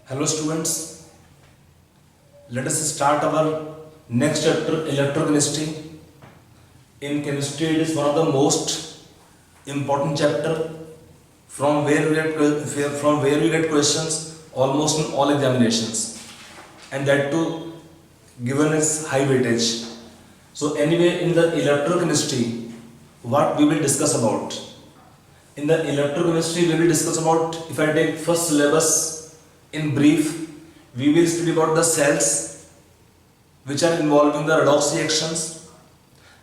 Hello students, let us start our next chapter electrochemistry. In chemistry it is one of the most important chapter from where we get questions almost in all examinations, and that too given its high weightage. So anyway, in the electrochemistry what we will discuss about? In the electrochemistry we will discuss about, if I take first syllabus in brief, we will study about the cells which are involved in the redox reactions.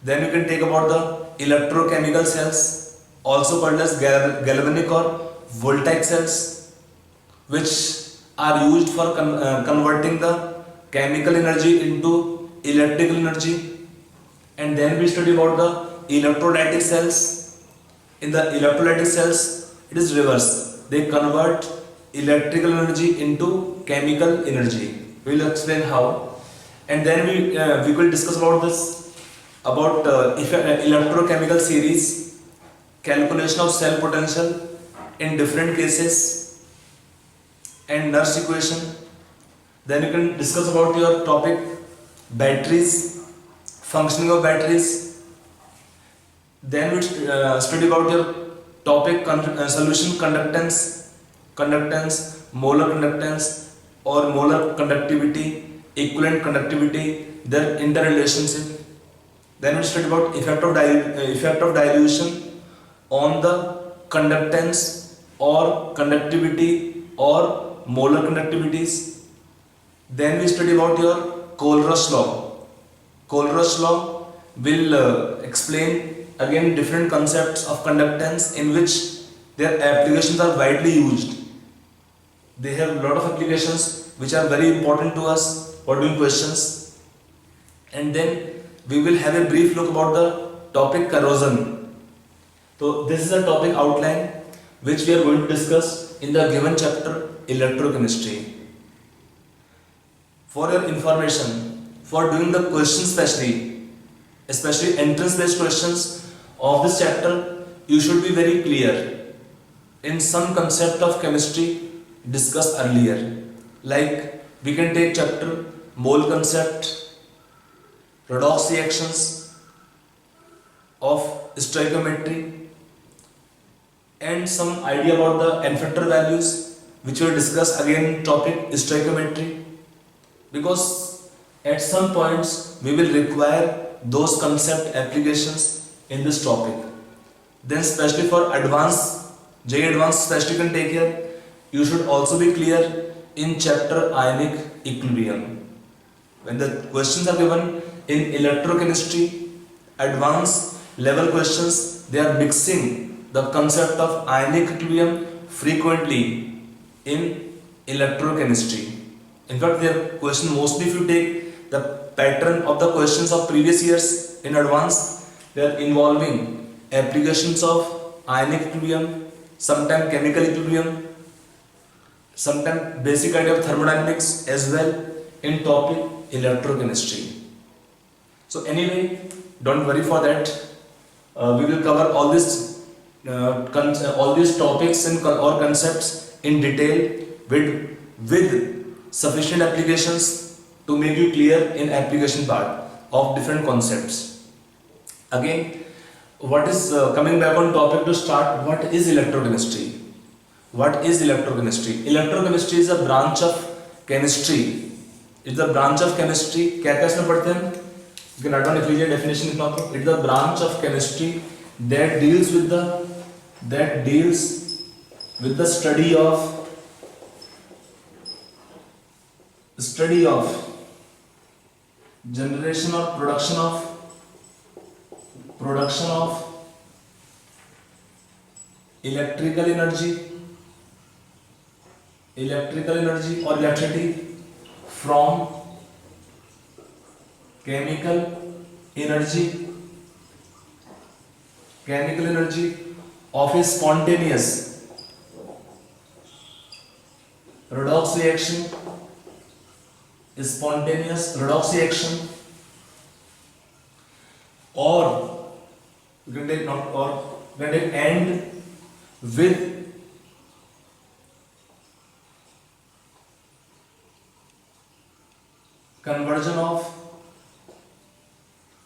Then we can take about the electrochemical cells, also called as galvanic or voltaic cells, which are used for converting the chemical energy into electrical energy. And then we study about the electrolytic cells. In the electrolytic cells, it is reverse. They convert electrical energy into chemical energy. We will explain how. And then we will discuss about this, about electrochemical series, calculation of cell potential in different cases, and Nernst equation. Then you can discuss about your topic batteries, functioning of batteries. Then we study about your topic solution conductance, molar conductance or molar conductivity, equivalent conductivity, their interrelationship. Then we study about effect of dilution on the conductance or conductivity or molar conductivities. Then we study about your Kohlrausch law. Kohlrausch law will explain again different concepts of conductance in which their applications are widely used. They have a lot of applications which are very important to us for doing questions. And then we will have a brief look about the topic corrosion. So this is a topic outline which we are going to discuss in the given chapter electrochemistry. For your information, for doing the questions especially entrance based questions of this chapter, you should be very clear in some concept of chemistry discussed earlier. Like we can take chapter mole concept, redox reactions of stoichiometry, and some idea about the n factor values, which we will discuss again in topic stoichiometry, because at some points we will require those concept applications in this topic. Then especially for advanced especially you can take here, you should also be clear in chapter ionic equilibrium. When the questions are given in electrochemistry, advanced level questions, they are mixing the concept of ionic equilibrium frequently in electrochemistry. In fact, their question mostly, if you take the pattern of the questions of previous years in advance, they are involving applications of ionic equilibrium, sometimes chemical equilibrium, sometimes basic idea of thermodynamics as well in topic electrochemistry. So anyway, don't worry for that. We will cover all these topics or concepts in detail with sufficient applications to make you clear in application part of different concepts. Again, what is coming back on topic to start, what is electrochemistry? What is electrochemistry? Electrochemistry is a branch of chemistry. It's a branch of chemistry. क्या क्या इसमें पढ़ते हैं? You can write down if you definition लिखना हो तो. It's a branch of chemistry that deals with the study of generation or production of electrical energy or electricity from chemical energy of a spontaneous redox reaction, or you can take not or you can take and with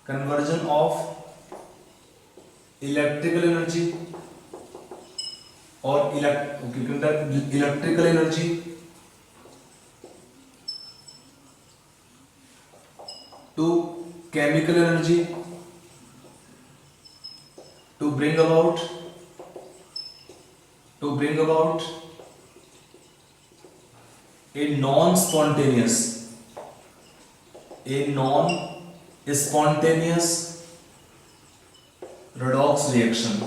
conversion of electrical energy or electrical energy to chemical energy to bring about a non-spontaneous redox reaction.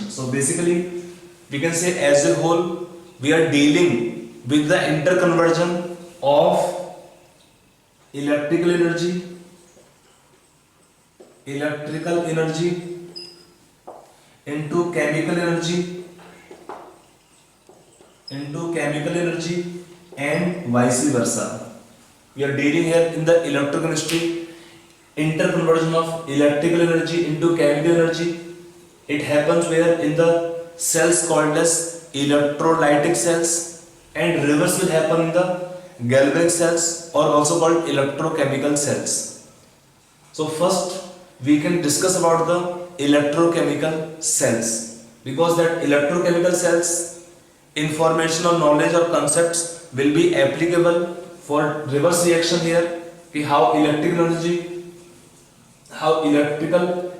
So basically we can say as a whole we are dealing with the interconversion of electrical energy into chemical energy and vice versa. We are dealing here in the electrochemistry interconversion of electrical energy into chemical energy. It happens where in the cells called as electrolytic cells, and reverse will happen in the galvanic cells or also called electrochemical cells. So first we can discuss about the electrochemical cells, because that electrochemical cells information or knowledge or concepts will be applicable for reverse reaction here, how electrical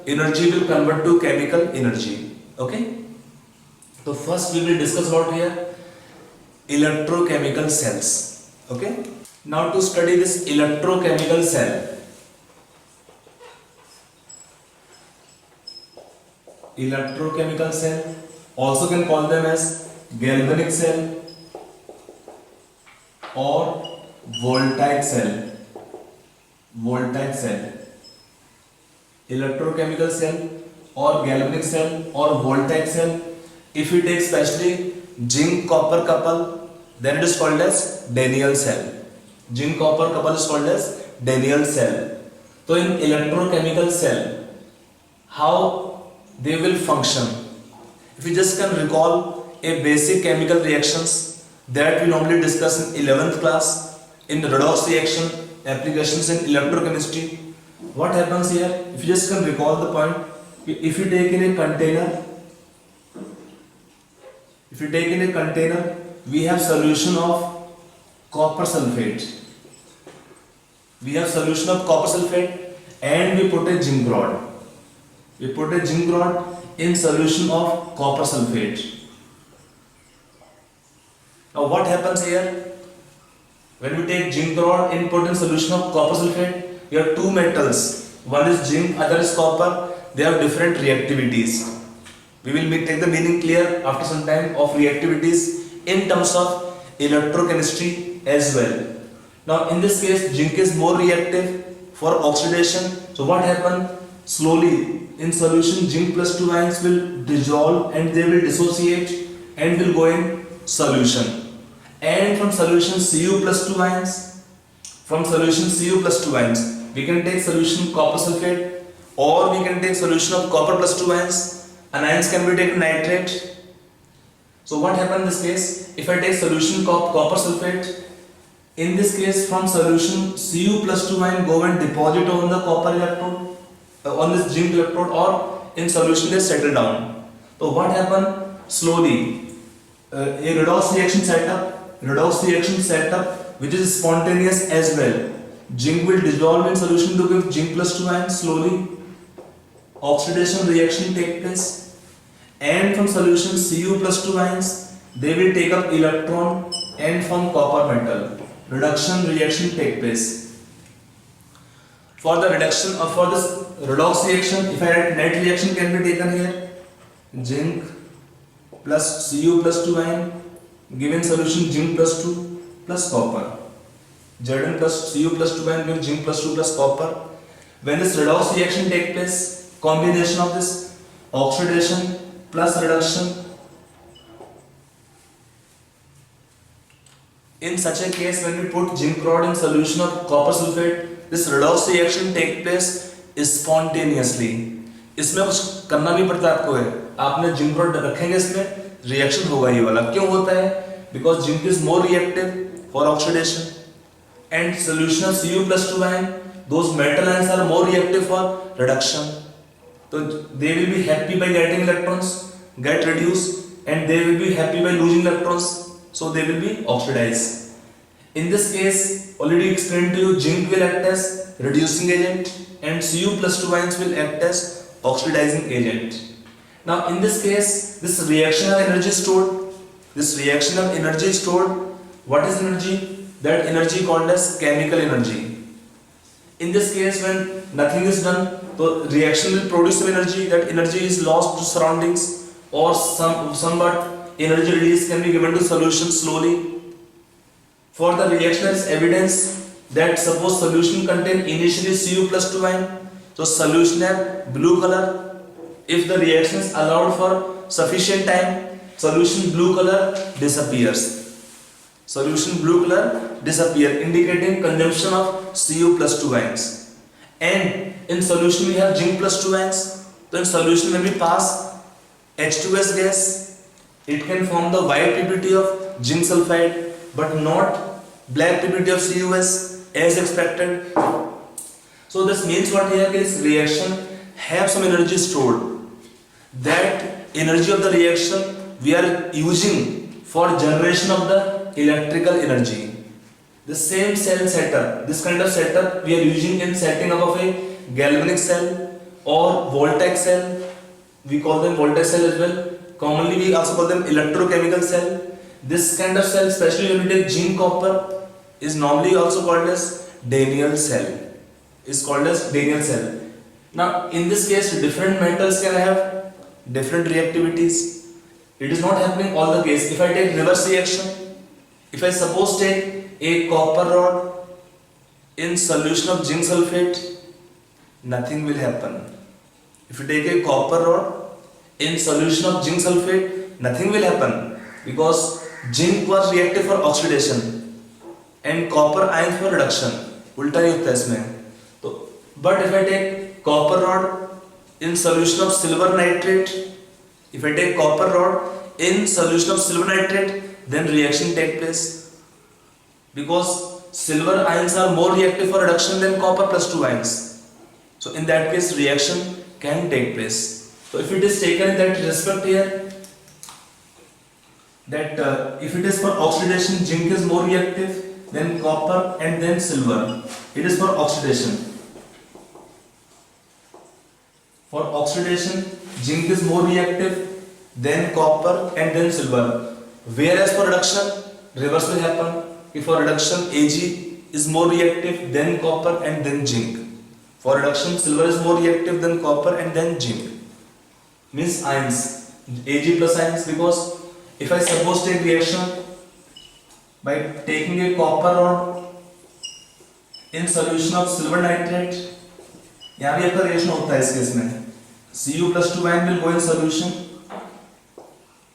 energy will convert to chemical energy. Okay, so first we will discuss about here electrochemical cells. Okay, now to study this electrochemical cell, also can call them as galvanic cell or voltaic cell. Electrochemical cell or galvanic cell or voltaic cell, if we take especially zinc copper couple, then it is called as Daniell cell. Zinc copper couple is called as Daniell cell. So in electrochemical cell, how they will function, if we just can recall a basic chemical reactions that we normally discuss in 11th class in redox reaction applications in electrochemistry. What happens here, if you just can recall the point, if you take in a container, we have solution of copper sulfate, and we put a zinc rod. In solution of copper sulfate. Now what happens here, when we take zinc rod and put in solution of copper sulfate, we have two metals, one is zinc, other is copper. They have different reactivities. We will take the meaning clear after some time of reactivities in terms of electrochemistry as well. Now in this case, zinc is more reactive for oxidation. So what happens, slowly in solution zinc plus 2 ions will dissolve and they will dissociate and will go in solution. And from solution Cu plus 2 ions, we can take solution copper sulfate, or we can take solution of copper plus 2 ions. Anions can be taken nitrate. So what happens in this case, if I take solution copper sulfate, in this case from solution Cu plus 2 ion go and deposit on the copper electrode, on this zinc electrode, or in solution they settle down. So what happens, slowly a redox reaction setup which is spontaneous as well. Zinc will dissolve in solution to give zinc plus 2 ions, slowly oxidation reaction take place, and from solution Cu plus 2 ions they will take up electron and from copper metal reduction reaction take place. For the reduction or for this redox reaction, if I write net reaction can be taken here, zinc plus Cu plus 2 ion given solution zinc plus 2 plus copper. Zn plus Cu plus 2 ion gives zinc plus 2 plus copper. When this redox reaction takes place, combination of this oxidation plus reduction, in such a case when we put zinc rod in solution of copper sulfate, this redox reaction take place spontaneously. इसमें कुछ करना नहीं पड़ता आपको है, आपने zinc rod रखेंगे इसमें रिएक्शन होगा ये वाला. क्यों होता है? Because zinc is more reactive for oxidation. and solution of Cu plus 2 ion, those metal ions are more reactive for reduction. So they will be happy by getting electrons, get reduced, and they will be happy by losing electrons, so they will be oxidized. In this case, already explained to you, zinc will act as reducing agent and Cu plus 2 ions will act as oxidizing agent. Now in this case, this reaction of energy stored, what is energy? That energy called as chemical energy. In this case, when nothing is done, the reaction will produce some energy. That energy is lost to surroundings, or somewhat energy release can be given to solution slowly. For the reaction, there is evidence that suppose solution contain initially Cu plus 2 ion, so solution have blue color. If the reaction is allowed for sufficient time, solution blue color disappears. Solution blue color disappear, indicating consumption of Cu plus 2 ions. And in solution we have zinc plus 2 ions. So in solution when we pass H2S gas, it can form the white PPT of zinc sulfide, but not black PPT of CuS as expected. So this means what here is reaction have some energy stored. That energy of the reaction we are using for generation of the electrical energy. The same cell setup, this kind of setup we are using in setting up of a galvanic cell or voltaic cell. We call them voltaic cell as well. Commonly we also call them electrochemical cell. This kind of cell, especially when we take zinc copper, is normally also called as Daniell cell. Now in this case, different metals can have different reactivities. It is not happening all the case. If I take reverse reaction, if I suppose take a copper rod in solution of zinc sulfate, nothing will happen. If you take a copper rod in solution of zinc sulfate, nothing will happen, because zinc was reactive for oxidation and copper ions for reduction. उल्टा ही होता है इसमें. तो but if I take copper rod in solution of silver nitrate, if I take copper rod in solution of silver nitrate, then reaction take place, because silver ions are more reactive for reduction than copper plus 2 ions. So in that case reaction can take place. So if it is taken in that respect here, that if it is for oxidation, zinc is more reactive than copper and then silver. It is for oxidation. For oxidation, zinc is more reactive than copper and then silver. Whereas for reduction, reverse will happen. If for reduction, Ag is more reactive than copper and then zinc. For reduction, silver is more reactive than copper and then zinc. Means ions, Ag plus ions, because if I suppose take reaction by taking a copper rod in solution of silver nitrate, यहाँ भी आपका reaction होता है इस case में. Cu plus 2 ion will go in solution.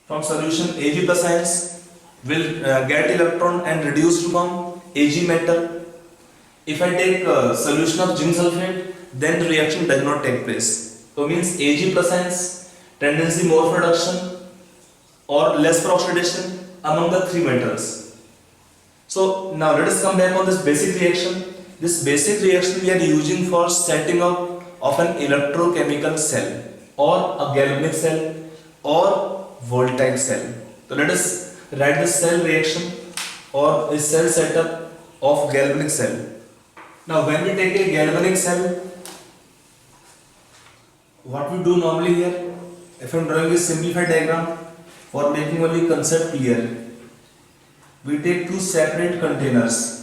From solution, Ag plus ions will get electron and reduce to form Ag metal. If I take solution of zinc sulfate, then the reaction does not take place. So means Ag plus ions tendency more for reduction or less for oxidation among the three metals. So now let us come back on this basic reaction. This basic reaction we are using for setting up of an electrochemical cell or a galvanic cell or voltaic cell. So let us write the cell reaction or a cell setup of galvanic cell. Now when we take a galvanic cell, what we do normally here, if I am drawing a simplified diagram for making only concept clear, we take two separate containers.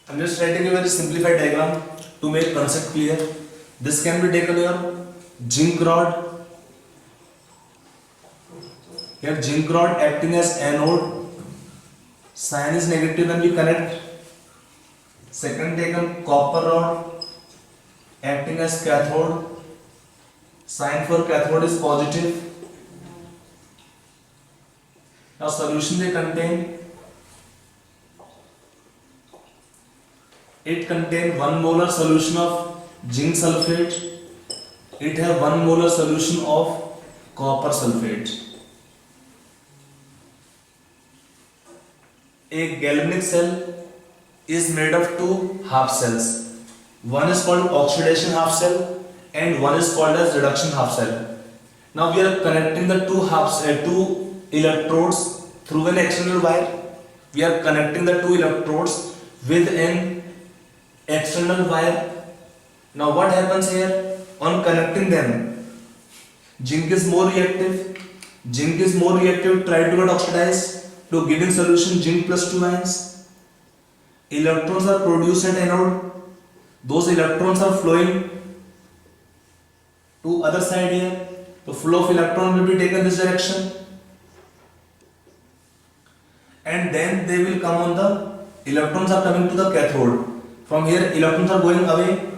I'm just writing a very simplified diagram to make concept clear. This can be taken here, zinc rod. Here zinc rod acting as anode, sign is negative when we connect. Second taken copper rod acting as cathode, sign for cathode is positive. Now solution they contain, it contains 1 molar solution of zinc sulfate, it have 1 molar solution of copper sulfate. A galvanic cell is made of 2 half cells. One is called oxidation half cell and one is called as reduction half cell. Now we are connecting the two electrodes through an external wire. We are connecting the 2 electrodes with an external wire. Now what happens here? On connecting them, zinc is more reactive. Zinc is more reactive, try to get oxidized. To given solution zinc plus 2 ions. Electrons are produced at anode. Those electrons are flowing to other side here. The flow of electron will be taken this direction. And then they will come on the electrons are coming to the cathode. From here electrons are going away.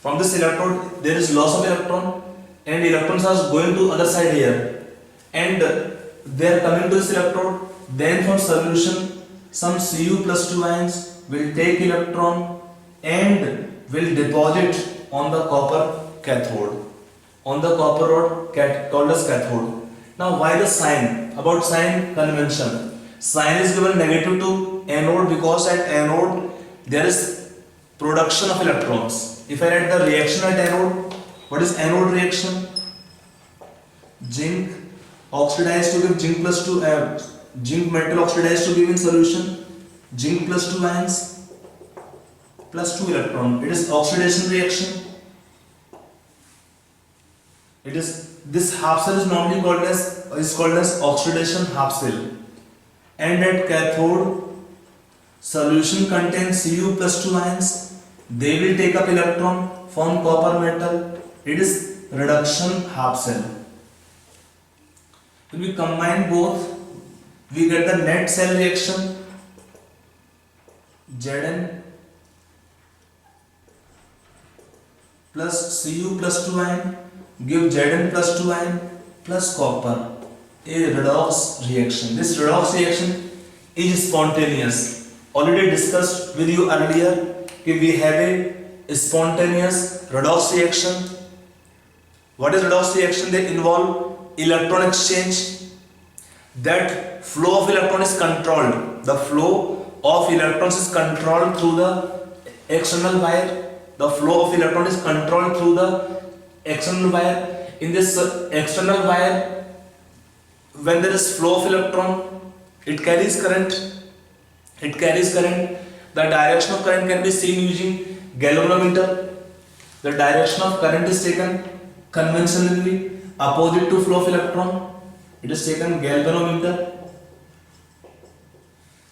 From this electrode there is loss of electron and electrons are going to other side here. And they are coming to this electrode. Then from solution some Cu plus 2 ions will take electron and will deposit on the copper cathode, on the copper rod called as cathode. Now why the sign? About sign convention. Sign is given negative to anode because at anode there is production of electrons. If I write the reaction at anode, what is anode reaction? Zinc oxidized to give zinc plus 2 zinc metal oxidized to give in solution zinc plus 2 ions plus 2 electron. It is oxidation reaction. It is this half cell is normally called as oxidation half cell. And at cathode solution contains Cu plus 2 ions. They will take up electron, form copper metal. It is reduction half cell. When we combine both, we get the net cell reaction Zn plus Cu plus 2 ion give Zn plus 2 ion plus copper, a redox reaction. This redox reaction is spontaneous. Already discussed with you earlier that we have a spontaneous redox reaction. What is redox reaction? They involve electron exchange. That flow of electron is controlled. The flow of electrons is controlled through the external wire. The flow of electron is controlled through the external wire. In this external wire, when there is flow of electron, it carries current. It carries current. The direction of current can be seen using galvanometer. The direction of current is taken conventionally opposite to flow of electron. It is taken galvanometer.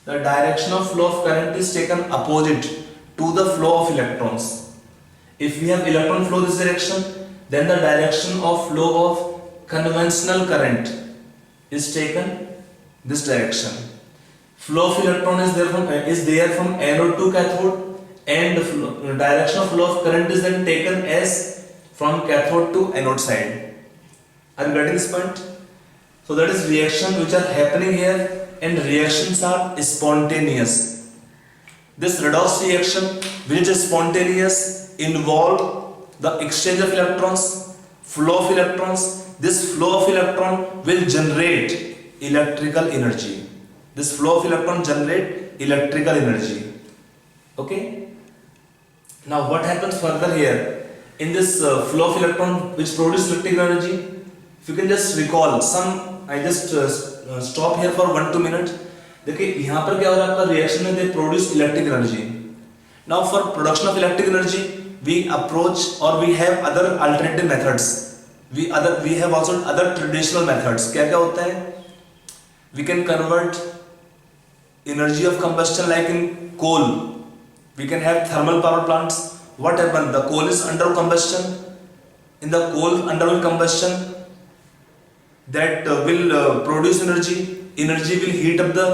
The direction of flow of current is taken opposite to the flow of electrons. If we have electron flow this direction, then the direction of flow of conventional current is taken this direction. Flow of electron is there from anode to cathode, and the direction of flow of current is then taken as from cathode to anode side. Are you getting this point? So that is reaction which are happening here, and reactions are spontaneous. This redox reaction, which is spontaneous, involve the exchange of electrons, flow of electrons. This flow of electron will generate electrical energy. This flow of electron generate electrical energy. Okay. Now what happens further here? In this flow of electron which produce electrical energy, if you can just recall some, I just stop here for 1-2 minutes. देखिए यहाँ पर क्या हो रहा है आपका reaction में, they produce electric energy. Now for production of electric energy, we approach or we have other alternative methods. We have also other traditional methods. क्या क्या होता है? We can convert energy of combustion like in coal. We can have thermal power plants. What happens? The coal is under combustion. In the coal undergoing combustion, that will produce energy. Energy will heat up the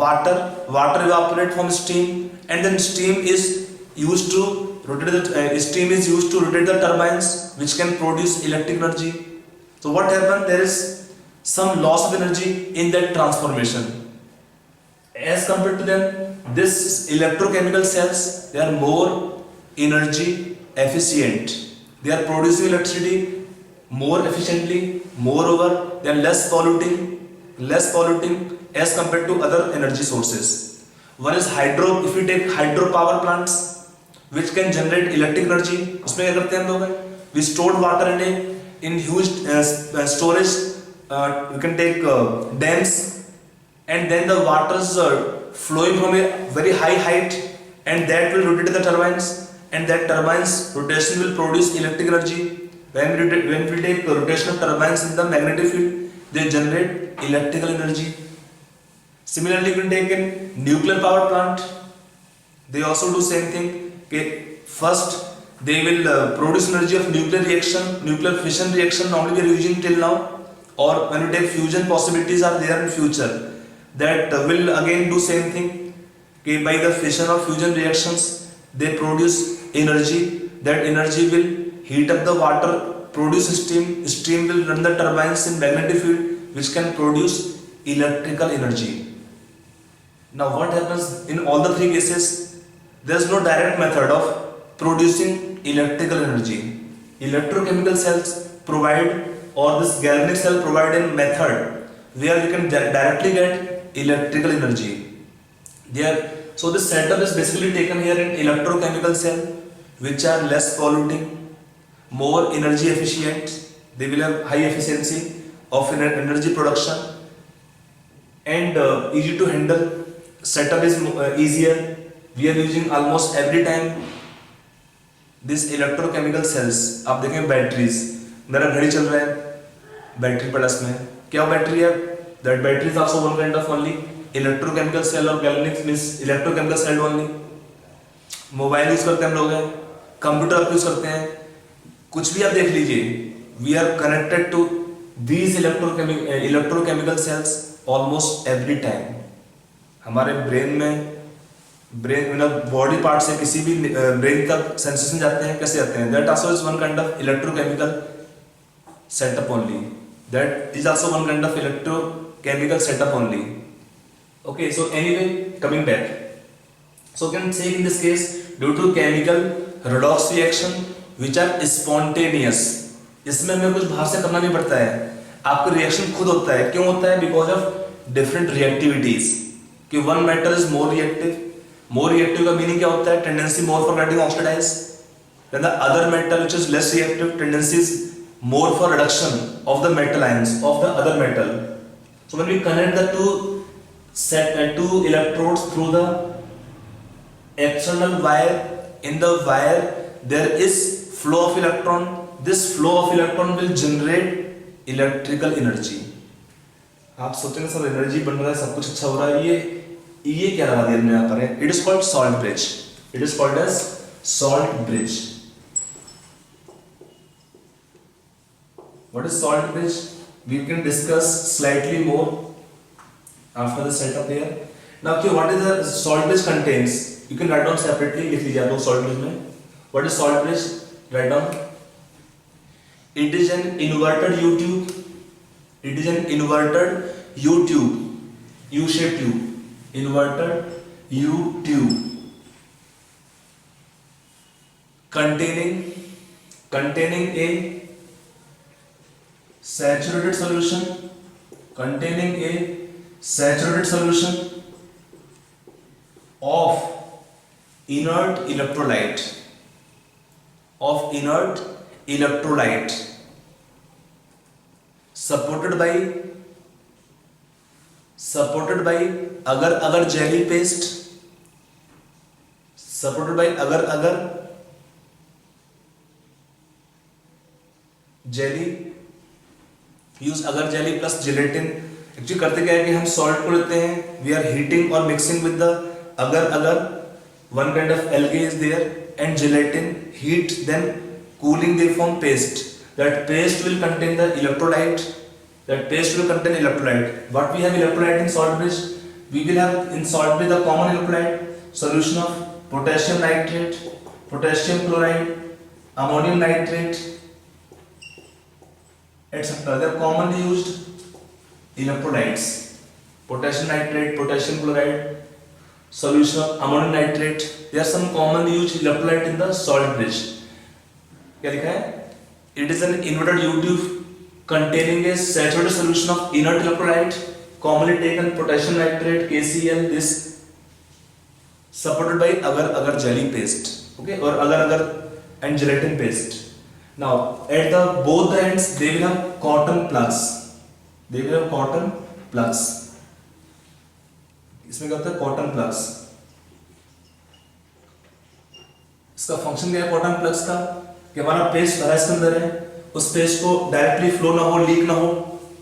water. Water evaporate from steam, and then steam is used to rotate the turbines, which can produce electric energy. So what happens? There is some loss of energy in that transformation. As compared to them, this electrochemical cells, they are more energy efficient. They are producing electricity more efficiently. Moreover, they are less polluting as compared to other energy sources. One is hydro. If we take hydropower plants, which can generate electric energy, उसमें क्या करते हैं हम लोग? We stored water in huge storage. We can take dams, and then the waters flowing from a very high height, and that will rotate the turbines, and that turbines rotation will produce electric energy. When we take rotation of turbines in the magnetic field, they generate electrical energy. Similarly, you can take a nuclear power plant. They also do same thing. Okay, first they will produce energy of nuclear reaction, nuclear fission reaction. Normally we are using till now, or when we take fusion, possibilities are there in future. That will again do same thing. Okay, by the fission or fusion reactions, they produce energy. That energy will heat up the water, produce steam. Steam will run the turbines in magnetic field, which can produce electrical energy. Now what happens in all the three cases? There is no direct method of producing electrical energy. Electrochemical cells provide, or this galvanic cell provide a method where you can directly get electrical energy. So this setup is basically taken here in electrochemical cell, which are less polluting, more energy efficient. They will have high efficiency of energy production, and easy to handle. Setup is easier. We are using almost every time this electrochemical cells. आप देखें batteries, मेरा घड़ी चल रहा है battery plus में, क्या battery है? That battery is also one kind of only electrochemical cell, और galvanic means electrochemical cell only. Mobile use करते हैं हम लोग हैं, कंप्यूटर यूज करते हैं, कुछ भी आप देख लीजिए. We are connected to these electrochemical cells almost every time. हमारे ब्रेन मतलब बॉडी पार्ट से किसी भी ब्रेन तक सेंसेशन जाते हैं, कैसे जाते हैं? That also is one kind of electrochemical setup only. That is also one kind of electrochemical setup only. Okay, so anyway, coming back, so you can say in this case, due to chemical redox reaction which are spontaneous, इसमें हमें कुछ बाहर से करना नहीं पड़ता है, आपका रिएक्शन खुद होता है. क्यों होता है? Because of different reactivities. कि one metal is more reactive का मीनिंग क्या होता है? Tendency more for getting oxidize. Then the other metal which is less reactive, tendency is more for reduction of the metal ions of the other metal. So when we connect the two electrodes through the external wire, in the wire there is flow of electron. This flow of electron will generate electrical energy. आप सोचेंगे sir energy बन रहा है, सब कुछ अच्छा हो रहा है, ये क्या लगा दिया हमने यहाँ पर है? It is called salt bridge. It is called as salt bridge. What is salt bridge? We can discuss slightly more after the setup here. Now okay, what is the salt bridge contains? You can write down separately. लिख लीजिए आप लोग salt bridge में. What is salt bridge? Write down. It is an inverted U tube. It is an inverted U tube, U-shaped tube. Inverted U tube containing a saturated solution. Containing a saturated solution of inert electrolyte, supported by agar jelly paste, supported by agar jelly. use agar jelly plus gelatin. Actually करते क्या है कि हम salt को लेते हैं, we are heating और mixing with the अगर one kind of algae is there, and gelatin, heat, then cooling, they form paste. That paste will contain the electrolyte. What we have electrolyte in salt bridge? We will have in salt bridge the common electrolyte, solution of potassium nitrate, potassium chloride, ammonium nitrate, etc. They are commonly used electrolytes. Potassium nitrate, potassium chloride, solution of ammonium nitrate. There are some commonly used electrolyte in the salt bridge. क्या लिखा है? It is an inverted U tube containing a saturated solution of inert electrolyte, commonly taken potassium nitrate, KCl. This supported by agar jelly paste, okay, or agar and gelatin paste. Now at the both the ends they will have cotton plugs. इसमें क्या होता है? Cotton plugs. इसका function क्या है cotton plugs का? कि हमारा पेस्ट भरा इसके अंदर है, उस पेस्ट को डायरेक्टली फ्लो ना हो, लीक ना हो,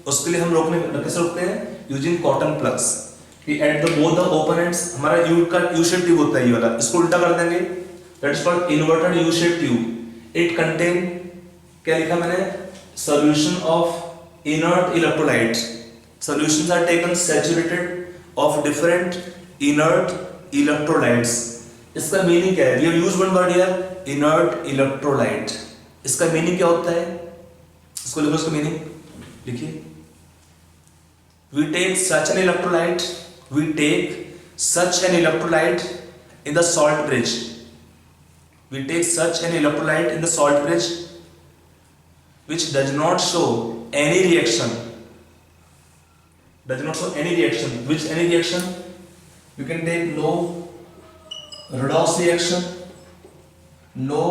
उसके लिए हम कैसे रोकते हैं? Using cotton plugs. कि at the both the open ends हमारा यू शेप ट्यूब होता है, ये वाला, इसको उल्टा कर देंगे, that is called inverted U shape tube. It contain, क्या लिखा मैंने? Solution of inert electrolyte. Solutions are taken saturated of different inert electrolytes. इसका मीनिंग क्या है? We have used one word here, inert electrolyte. इसका मीनिंग क्या होता है? इसको लिखो, इसका मीनिंग लिखिए. We take such an electrolyte in the salt bridge. Which does not show any reaction. Which any reaction? You can take no redox reaction, no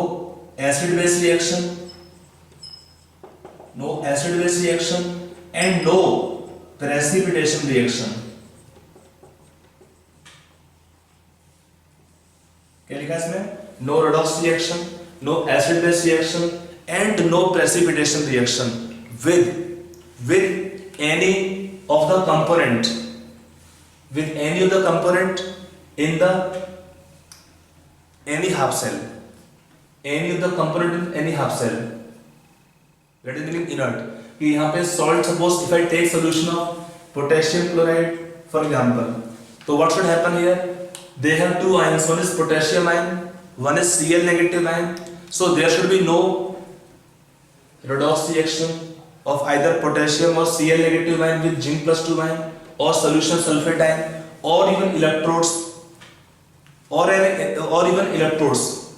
acid base reaction, and no precipitation reaction. क्या लिखा है इसमें? No redox reaction, no acid base reaction, and no precipitation reaction with any of the component, in the any half cell. That is meaning inert. कि यहाँ पे salt, suppose if I take solution of potassium chloride for example, so what should happen here? They have two ions, one is potassium ion, one is Cl negative ion. So there should be no redox reaction of either potassium or Cl negative ion with zinc plus 2 ion, or solution sulfate ion, or even electrodes.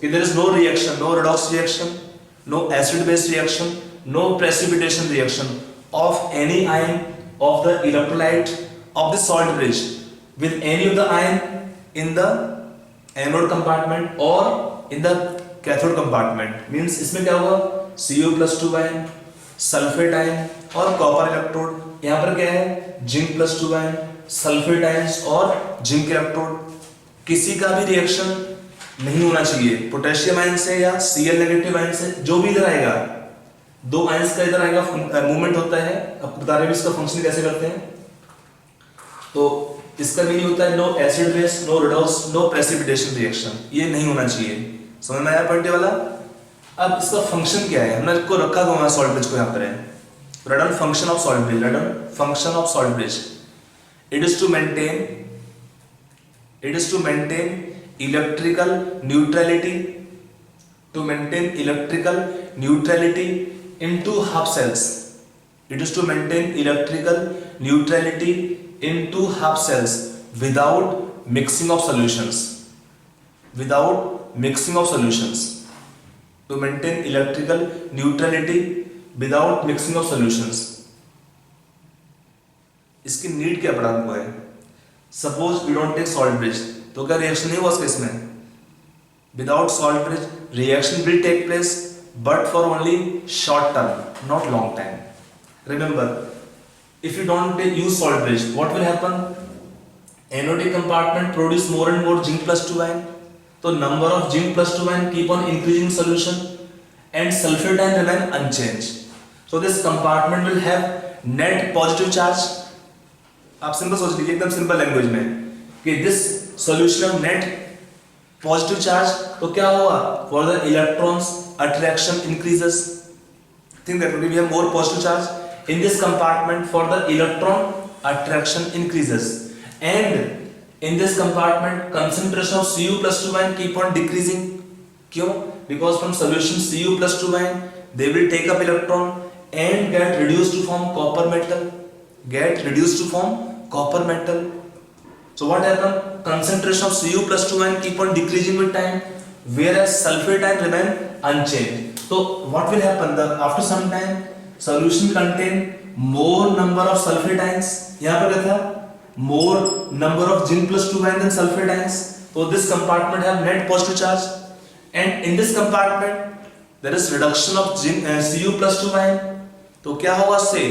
If there is no reaction, no redox reaction, no acid base reaction, no precipitation reaction of any ion of the electrolyte of the salt bridge with any of the ion in the anode compartment or in the cathode compartment. Means इसमें क्या होगा? Cu plus 2 ion, sulphate ion और copper electrode. यहाँ पर क्या है? Zinc plus 2 ion, sulphate ions और zinc electrode. किसी का भी रिएक्शन नहीं होना चाहिए पोटेशियम आयन से या Cl नेगेटिव आयन से. जो भी इधर आएगा, दो आयंस का इधर आएगा, मूवमेंट होता है. अब बता रहे हैं इसका फंक्शन कैसे करते हैं. तो इसका मीनिंग होता है no acid base, no redox, no precipitation reaction. ये नहीं होना चाहिए. समझ में आया पॉइंट वाला? अब इसका फंक्शन क्या है? हमने इसको रखा हुआ है सॉल्ट ब्रिज को यहाँ पर है. Write down function of salt bridge. It is to maintain electrical neutrality. In two half cells. It is to maintain electrical neutrality in two half cells without mixing of solutions. To maintain electrical neutrality without mixing of solutions. इसकी need क्या पड़ा हमको है? Suppose we don't take salt bridge, तो क्या reaction नहीं हुआ case में? Without salt bridge, reaction will take place, but for only short term, not long time. Remember, if you don't use salt bridge, what will happen? Anodic compartment produce more and more zinc plus 2 ion. So number of zinc plus 2 ion keep on increasing in solution, and sulfate ion remain unchanged. So this compartment will have net positive charge. आप simple सोच लीजिए, एकदम simple language में, कि this solution of net positive charge, तो क्या होगा, for the electrons attraction increases, think that we have more positive charge in this compartment, for the electron attraction increases, and in this compartment concentration of Cu plus 2 ion keep on decreasing. क्यों? Because from solution Cu plus 2 ion they will take up electron and get reduced to form copper metal, get reduced to form copper metal. So what happen? Concentration of Cu plus 2 ion keep on decreasing with time, whereas sulfate ion remain unchanged. So what will happen? After some time solution contain more number of sulfate ions. यहाँ पर क्या था? More number of zinc plus 2 ion than sulfate ions. So this compartment have net positive charge, and in this compartment there is reduction of Cu plus 2 ion. तो क्या होगा इससे?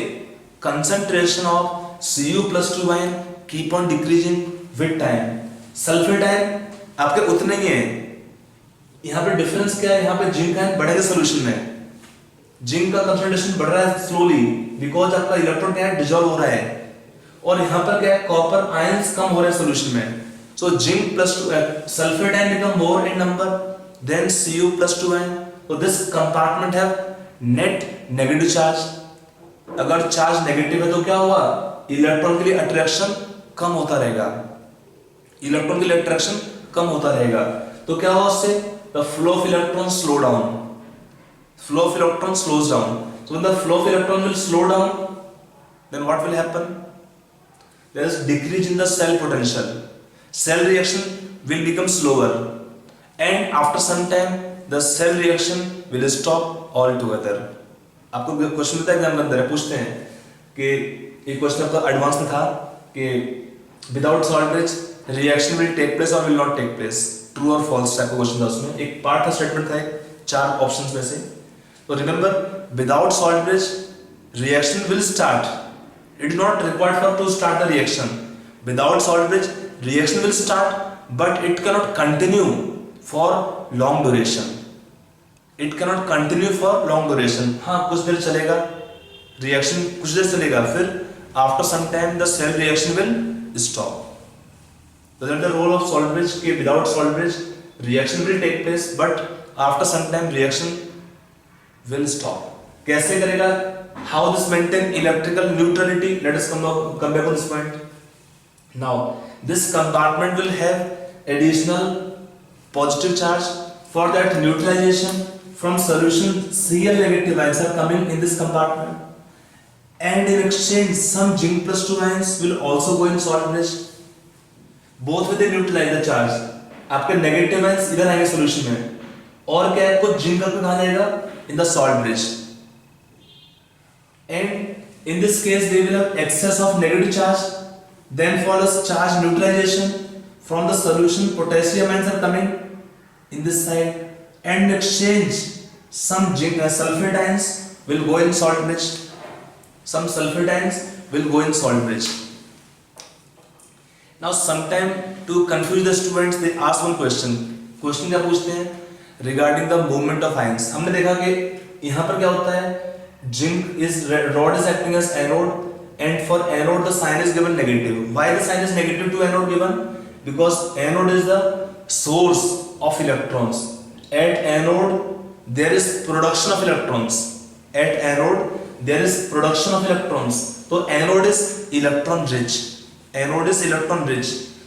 Concentration of Cu plus 2 ion keep on decreasing with time. Sulfate ion आपके उतने ही हैं. यहाँ पे difference क्या है? यहाँ पे जिंक आयन बढ़ेगा सोल्यूशन में, जिंक का कंसंट्रेशन बढ़ रहा है स्लोली बिकॉज आपका इलेक्ट्रॉन क्या है, डिसॉल्व हो रहा है, और यहाँ पर क्या है, कॉपर आयंस कम हो रहे हैं सोल्यूशन में. So zinc plus sulphate ion become more in number than Cu plus 2 ion. So this compartment have net negative charge. अगर चार्ज नेगेटिव है तो क्या हुआ, इलेक्ट्रॉन के लिए अट्रैक्शन कम होता रहेगा, इलेक्ट्रॉन के लिए अट्रैक्शन कम होता रहेगा. तो क्या हुआ उससे, the flow of electron slow down, flow of electron slows down. So when the flow of electron will slow down, then what will happen? There is decrease in the cell potential. Cell reaction will become slower, and after some time the cell reaction will stop altogether. आपको question मिलता है exam के अंदर, पूछते हैं कि एक question आपका एडवांस में था कि without salvage reaction will take place और will not take place, true और फॉल्स टाइप का क्वेश्चन था. उसमें एक पार्ट था, स्टेटमेंट था, एक 4 ऑप्शंस में से. So remember, without salt bridge, reaction will start. It is not required for to start the reaction. Without salt bridge, reaction will start, but it cannot continue for long duration. It cannot continue for long duration. हाँ, कुछ देर चलेगा, reaction कुछ देर चलेगा, फिर after some time the cell reaction will stop. So that is the role of salt bridge. कि without salt bridge, reaction will take place, but after some time reaction will stop. कैसे करेगा? How this maintain electrical neutrality? Let us come back on this point. Now this compartment will have additional positive charge. For that neutralization from solution Cl negative ions are coming in this compartment, and in exchange some zinc plus 2 ions will also go in salt bridge. Both will they neutralize the charge. आपके negative ions इधर आएंगे solution में, और क्या है, कुछ zinc का कहाँ जाएगा, in the salt bridge, and in this case they will have excess of negative charge. Then follows charge neutralization from the solution. Potassium ions are coming in this side, and in exchange some sulfate ions will go in salt bridge. Some sulfate ions will go in salt bridge. Now sometime to confuse the students they ask one question. Question क्या पूछते हैं, regarding the movement of ions. हमने देखा कि यहाँ पर क्या होता है, zinc is rod is acting as anode, and for anode the sign is given negative. Why the sign is negative to anode given? Because anode is the source of electrons. At anode there is production of electrons, at anode there is production of electrons. तो anode is electron rich, anode is electron rich.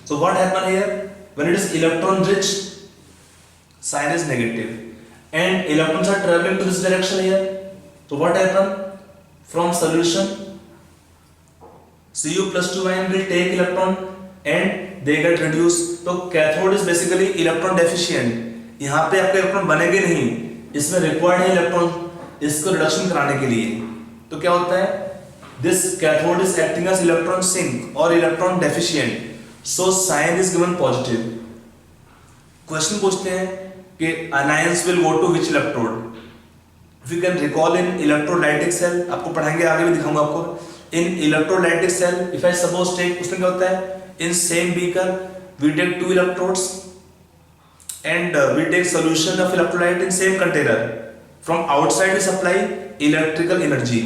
So what happen here, when it is electron rich, sign is negative, and electrons are traveling to this direction here. So what happen? From solution Cu plus 2 ion will take electron and they get reduced. तो cathode is basically electron deficient. यहाँ पे आपके electron बनेंगे नहीं, इसमें required है electron इसको reduction कराने के लिए. तो क्या होता है, this cathode is acting as electron sink or electron deficient, so sign is given positive. Question पूछते हैं कि anions will go to which electrode? If you can recall in electrolytic cell, आपको पढ़ाएंगे आगे भी दिखाऊंगा आपको. In electrolytic cell, if I suppose take, उसमें क्या होता है, in same beaker we take 2 electrodes and we take solution of electrolyte in same container. From outside we supply electrical energy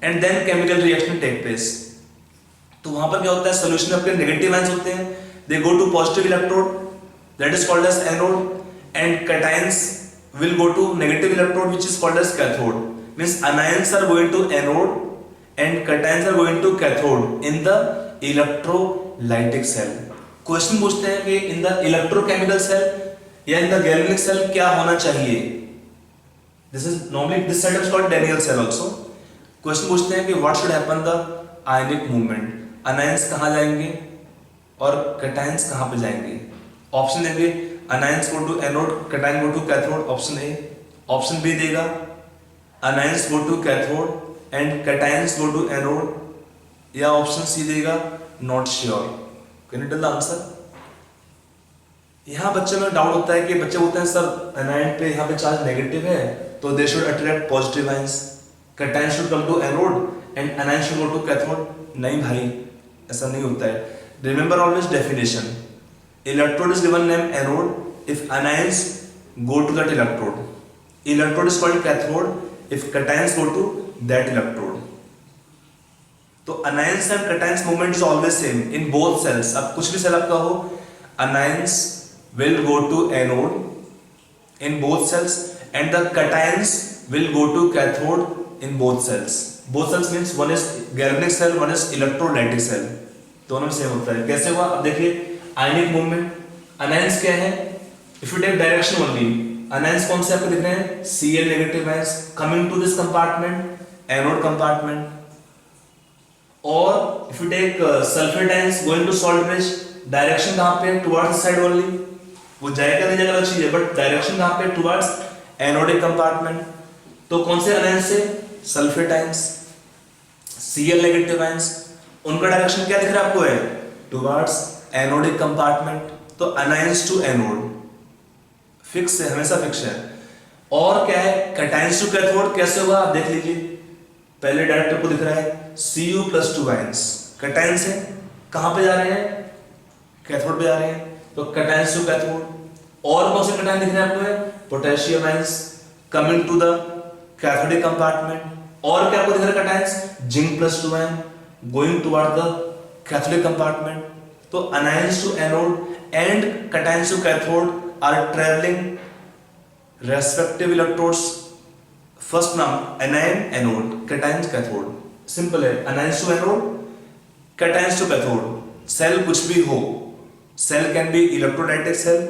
and then chemical reaction take place. तो वहां पर क्या होता है, solution में आपके negative ions होते हैं, they go to positive electrode that is called as anode, and cations will go to negative electrode which is called as cathode. Means anions are going to anode and cations are going to cathode in the electrolytic cell. Question पूछते हैं कि in the electrochemical cell या in the galvanic cell क्या होना चाहिए. This is normally this setup is called Daniell cell also. Question पूछते हैं कि what should happen the ionic movement. Anions कहाँ जाएंगे और कैटायंस कहाँ पे जाएंगे. ऑप्शन देंगे anions go to anode, cation go to cathode, option A. Option B देगा anions go to cathode and cations go to anode, या ऑप्शन सी देगा not sure. Can you tell the answer. यहाँ बच्चे में doubt होता है कि बच्चे बोलते हैं सर एनायन पे यहाँ पे चार्ज नेगेटिव है तो they should attract positive ions, cation should come to anode and anion should go to cathode. नहीं भाई, ऐसा नहीं होता है. Remember always definition. Electrode is given name anode if anions go to that electrode. Electrode is called cathode if cations go to that electrode. तो anions and cations movement is always same in both cells. अब कुछ भी cell आपका हो, anions will go to anode in both cells and the cations will go to cathode in both cells. Both cells means one is galvanic cell, one is electrolytic cell. दोनों में same होता है. कैसे हुआ अब देखिए. आयनिक मूवमेंट, अनायंस क्या है. If you take direction only, anions कौन से आपको दिख रहे हैं, Cl negative ions coming to this compartment, anode compartment. और if you take sulphate ions going to salt bridge, direction कहाँ पे, टुवर्ड्स साइड ओनली. वो जाएगा नहीं जाएगा अलग चीज है, बट डायरेक्शन कहाँ पे, टुवर्ड्स एनोडिक कंपार्टमेंट. तो कौन से अनायंस से, sulphate ions, Cl negative ions, उनका डायरेक्शन क्या दिख रहा है आपको है, टुवर्ड्स एनोडिक कंपार्टमेंट. तो अनायंस टू एनोड फिक्स है, हमेशा फिक्स है. और क्या है, कैटायंस टू कैथोड. कैसे हुआ आप देख लीजिए. पहले डायरेक्ट आपको दिख रहा है Cu+2 आयंस, कैटायन से कहां पे जा रहे हैं, कैथोड पे जा रहे हैं. तो कैटायंस टू कैथोड. और कौन से कैटायन दिख रहे हैं आपको, potassium ions coming to the cathodic compartment. और क्या आपको दिख रहा है cations, Zinc+2 ion going toward the cathodic compartment. तो anions to anode and cations to cathode are travelling respective electrodes. First नाम anion anode, cations cathode. Simple है. Anions to anode, cations to cathode. Cell कुछ भी हो, cell can be electrolytic cell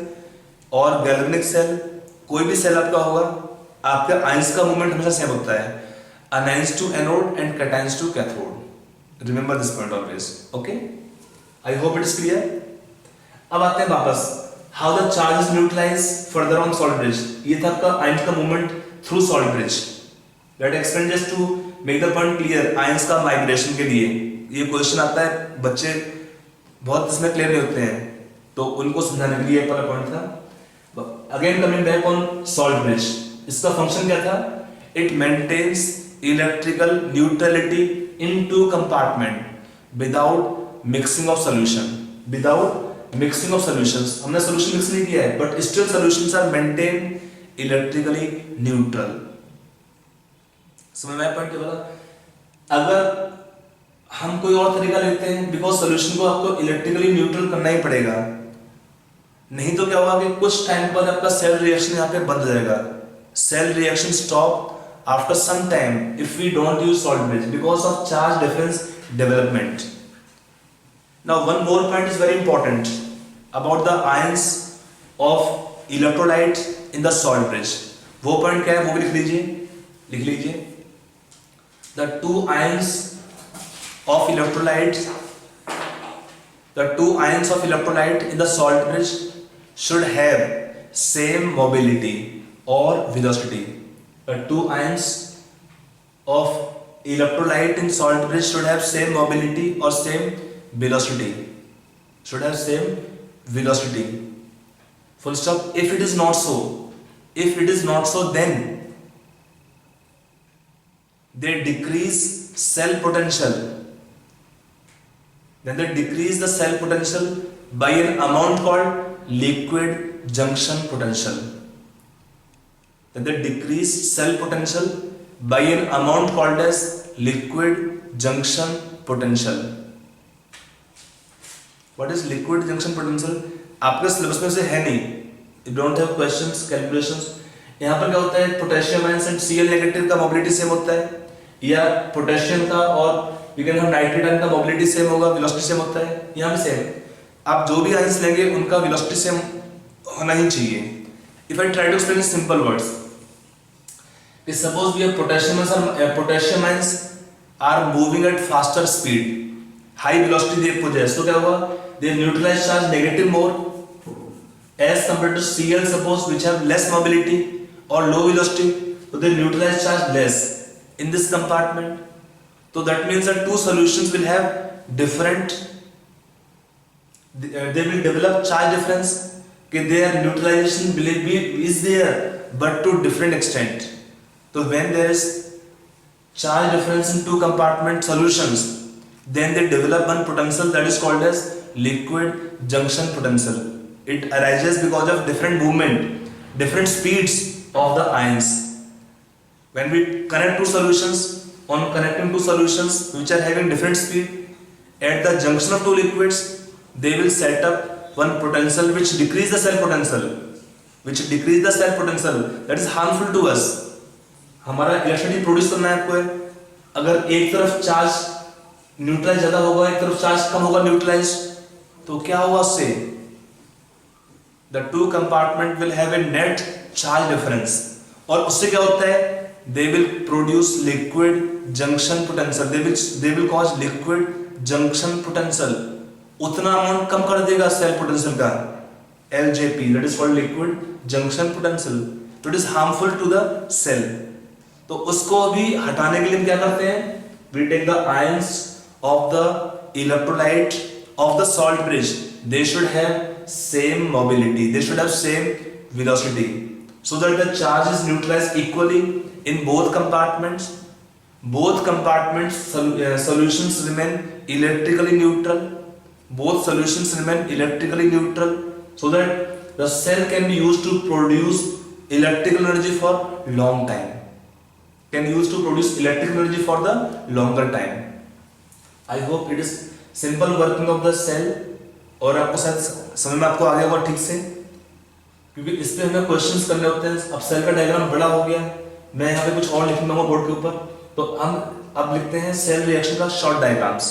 और galvanic cell. कोई भी cell आपका होगा, आपका आयंस का मूवमेंट हमेशा सेम होता है. Anions to anode and cations to cathode. Remember this point always. Okay, I hope it is clear. अब आते हैं वापस, how the charge is neutralise further on salt bridge. ये था आपका आयंस का movement through salt bridge. Let explain just to make the point clear. Ions का migration के लिए ये क्वेश्चन आता है, बच्चे बहुत इसमें क्लियर नहीं होते हैं, तो उनको समझाने के लिए पहला पॉइंट था. Again coming back on salt bridge. इसका फंक्शन क्या था, it maintains electrical neutrality in two compartment without mixing of solution. Without mixing of solutions, हमने सॉल्यूशन मिक्स नहीं किया है, but still solutions are maintain electrically neutral. समझ में आया पॉइंट बोला. अगर हम कोई और तरीका लेते हैं, बिकॉज सॉल्यूशन को आपको इलेक्ट्रिकली न्यूट्रल करना ही पड़ेगा, नहीं तो क्या होगा कि कुछ टाइम बाद आपका सेल रिएक्शन यहाँ पे बंद हो जाएगा. Cell reaction stop after some time if we don't use salt bridge because of charge difference development. Now one more point is very important about the ions of electrolyte in the salt bridge. वो point क्या है वो भी लिख लीजिए. The two ions of electrolytes, the two ions of electrolyte in the salt bridge should have same mobility or velocity. The two ions of electrolyte in salt bridge should have same mobility or same velocity. Should have same velocity. Full stop. If it is not so, then they decrease cell potential. Then they decrease the cell potential by an amount called liquid junction potential. Then they decrease cell potential by an amount called as liquid junction potential. What is liquid junction potential? आपके syllabus में से है नहीं, you don't have questions calculations. यहाँ पर क्या होता है, potassium ions and Cl negative का मोबिलिटी सेम होता है, या पोटेशियम का और we can have nitrate ion का मोबिलिटी सेम होगा, वेलोसिटी सेम होता है, यहाँ भी सेम। आप जो भी आयंस लेंगे उनका वेलोसिटी सेम होना ही चाहिए। If I try to explain in simple words, suppose we have potassium ions are moving at faster speed, high velocity they possess, तो क्या हुआ, they neutralize charge negative more as compared to Cl suppose which have less mobility or low velocity, so they neutralize charge less in this compartment. So that means that two solutions will have different, they will develop charge difference, कि their neutralization will be is there but to different extent. So when there is charge difference in two compartment solutions, then they develop one potential that is called as liquid junction potential. It arises because of different movement, different speeds of the ions. When we connect two solutions, on connecting two solutions which are having different speed, at the junction of two liquids, they will set up one potential which decrease the cell potential, that is harmful to us. हमारा electricity produce करना है आपको है, अगर एक तरफ charge neutralise ज्यादा होगा, एक तरफ चार्ज कम होगा न्यूट्रलाइज, तो क्या होगा उससे, the two compartment will have a net charge difference, और उससे क्या होता है, they will produce liquid junction potential, they will cause liquid junction potential, उतना अमाउंट कम कर देगा सेल पोटेंशियल का, LJP, that is called liquid junction potential, तो it is harmful to the cell. तो उसको भी हटाने के लिए हम क्या करते हैं, we take the ions of the electrolyte of the salt bridge, they should have same mobility, they should have same velocity, so that the charge is neutralized equally in both compartments. Solutions remain electrically neutral, so that the cell can be used to produce electrical energy for long time, for the longer time. I hope it is simple working of the cell, और आपको शायद समझ में आपको आ गया होगा ठीक से, क्योंकि इस पे हमें क्वेश्चंस करने होते हैं। अब सेल का डायग्राम बड़ा हो गया, मैं यहाँ पे कुछ और लिखूंगा बोर्ड के ऊपर, तो हम अब लिखते हैं सेल रिएक्शन का शॉर्ट डायग्राम्स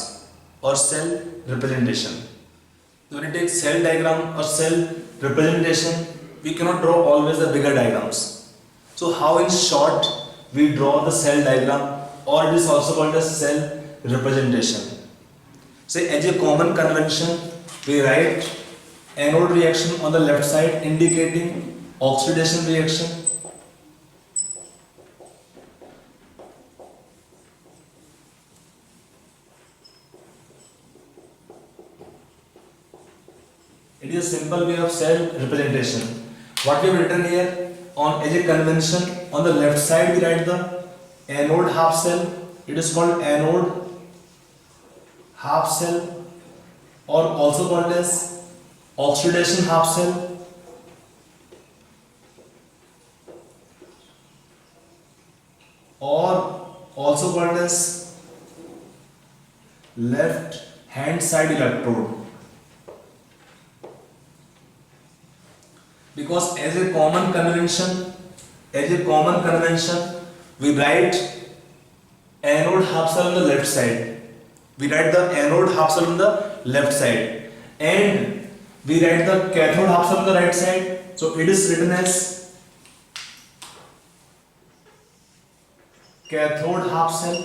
और सेल रिप्रेजेंटेशन। तो when we take cell diagram or cell representation, we cannot draw always the bigger diagrams. So how in short we draw the cell diagram, or it is also called as cell representation. Say as a common convention, we write anode reaction on the left side indicating oxidation reaction, it is a simple way of cell representation. What we have written here on as a convention, on the left side we write the anode half cell, it is called anode half cell, or also called as oxidation half cell, or also called as left hand side electrode. Because as a common convention, we write anode half cell on the left side. We write the anode half cell on the left side, and we write the cathode half cell on the right side. So it is written as cathode half cell,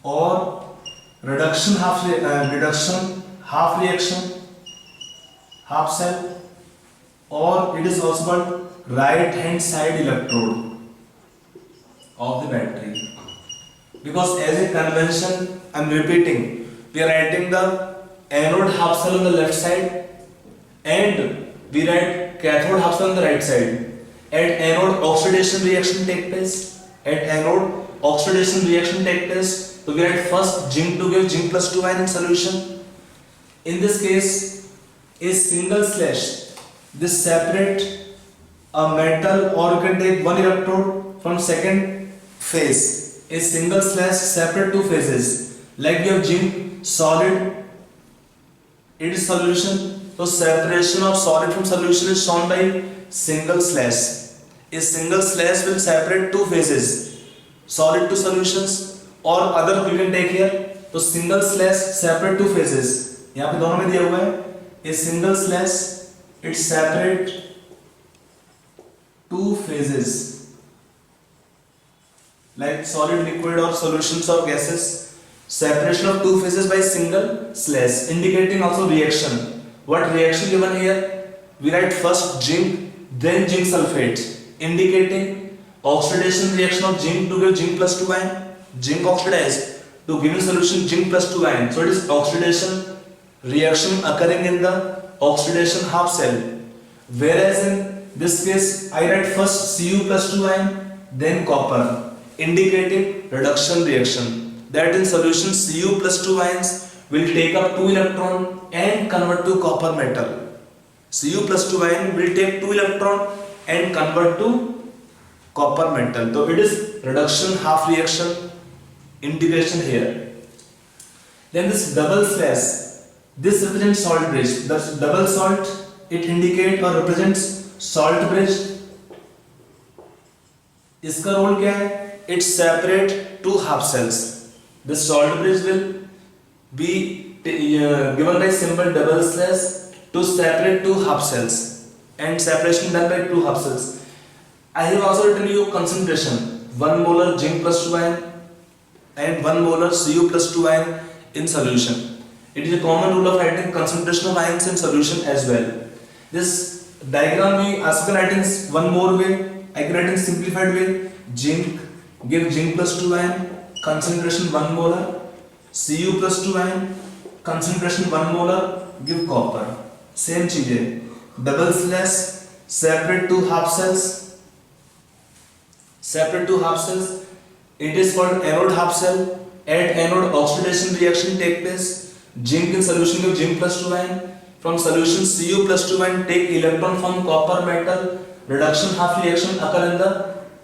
or reduction half reaction half cell, or it is also called right hand side electrode of the battery. Because as a convention, I am repeating, we are writing the anode half cell on the left side and we write cathode half cell on the right side. At anode oxidation reaction take place. So we write first zinc to give zinc plus 2 ion in solution. In this case, a single slash, this separate a metal, or you can take one electrode from second phase. A single slash separate two phases, like we have zinc solid its solution. So separation of solid from solution is shown by single slash. A single slash will separate two phases, solid to solutions, or other you can take here. तो single slash separate two phases. यहाँ पे दोनों में दिया हुआ है. A single slash it separate two phases like solid, liquid, or solutions or gases. Separation of two phases by single slash, indicating also reaction. What reaction given here? We write first zinc, then zinc sulfate, indicating oxidation reaction of zinc to give zinc plus 2 ion. Zinc oxidized to give in solution zinc plus 2 ion. So it is oxidation reaction occurring in the oxidation half cell. Whereas in this case, I write first Cu plus 2 ion, then copper, indicating reduction reaction. That in solution Cu plus 2 ions will take up 2 electron and convert to copper metal. Cu plus 2 ion will take 2 electron and convert to copper metal. So it is reduction half reaction, integration here. Then this double slash, this represents salt bridge. The double salt, it indicates or represents salt bridge. इसका role क्या है? It separate two half cells. The salt bridge will be given by symbol double slash to separate two half cells, and separation done by two half cells. I have also written you concentration 1 molar zinc plus 2 ion and 1 molar Cu plus 2 ion in solution. It is a common rule of writing concentration of ions in solution as well. This diagram we also can write in one more way. I can write in simplified way. Zinc, give zinc plus 2 ion, concentration 1 molar, Cu plus 2 ion, concentration 1 molar, give copper. Same चीज है. Double slash separate two half cells. Separate two half cells. It is called anode half cell. At anode oxidation reaction take place. Zinc in solution give zinc plus 2 ion. From solution Cu plus 2 ion take electron from copper metal. Reduction half reaction occur in the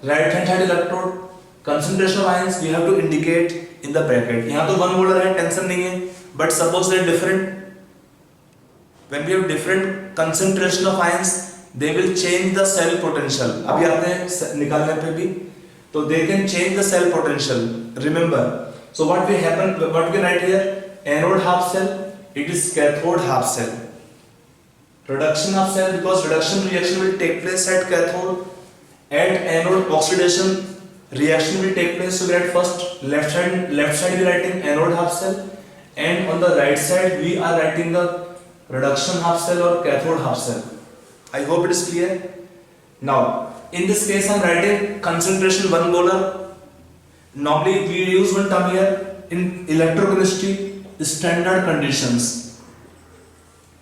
right hand side electrode. Concentration of ions we have to indicate in the bracket. यहाँ तो 1 molar है, tension नहीं है. But suppose they are different. When we have different concentration of ions, they will change the cell potential. अभी आते हैं निकालने पे भी. तो they can change the cell potential. Remember. So what will happen? What we write here? Anode half cell. It is cathode half cell. Reduction of cell, because reduction reaction will take place at cathode. At anode oxidation reaction will take place. So we write first left side we are writing anode half cell, and on the right side we are writing the reduction half cell or cathode half cell. I hope it is clear. Now in this case I am writing concentration 1 molar. Normally we use one term here in electrochemistry, standard conditions.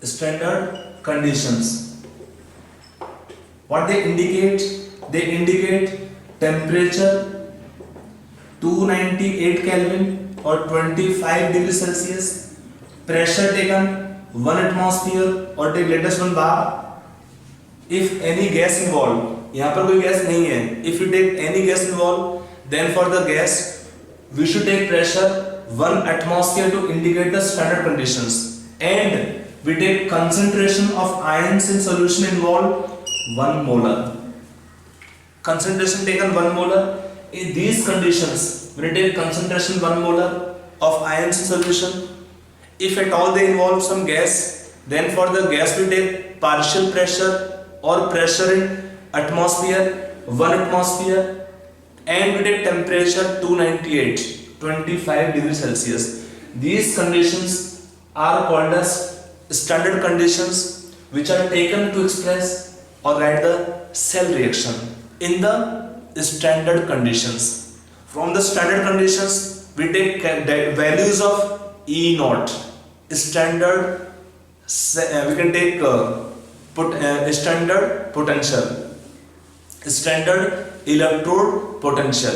Standard conditions. What they indicate? They indicate temperature 298 Kelvin or 25 degrees Celsius, pressure taken 1 atmosphere or take latest one bar. If any gas involved, यहाँ पर कोई gas नहीं है. If you take any gas involved, then for the gas we should take pressure 1 atmosphere to indicate the standard conditions, and we take concentration of ions in solution involved 1 molar. Concentration taken 1 molar. In these conditions, we take concentration 1 molar of ions in solution. If at all they involve some gas, then for the gas we take partial pressure or pressure in atmosphere 1 atmosphere, and we take temperature 298, 25 degrees Celsius. These conditions are called as standard conditions, which are taken to express or write the cell reaction in the standard conditions. From the standard conditions we take values of E naught, standard, we can take standard potential, standard electrode potential.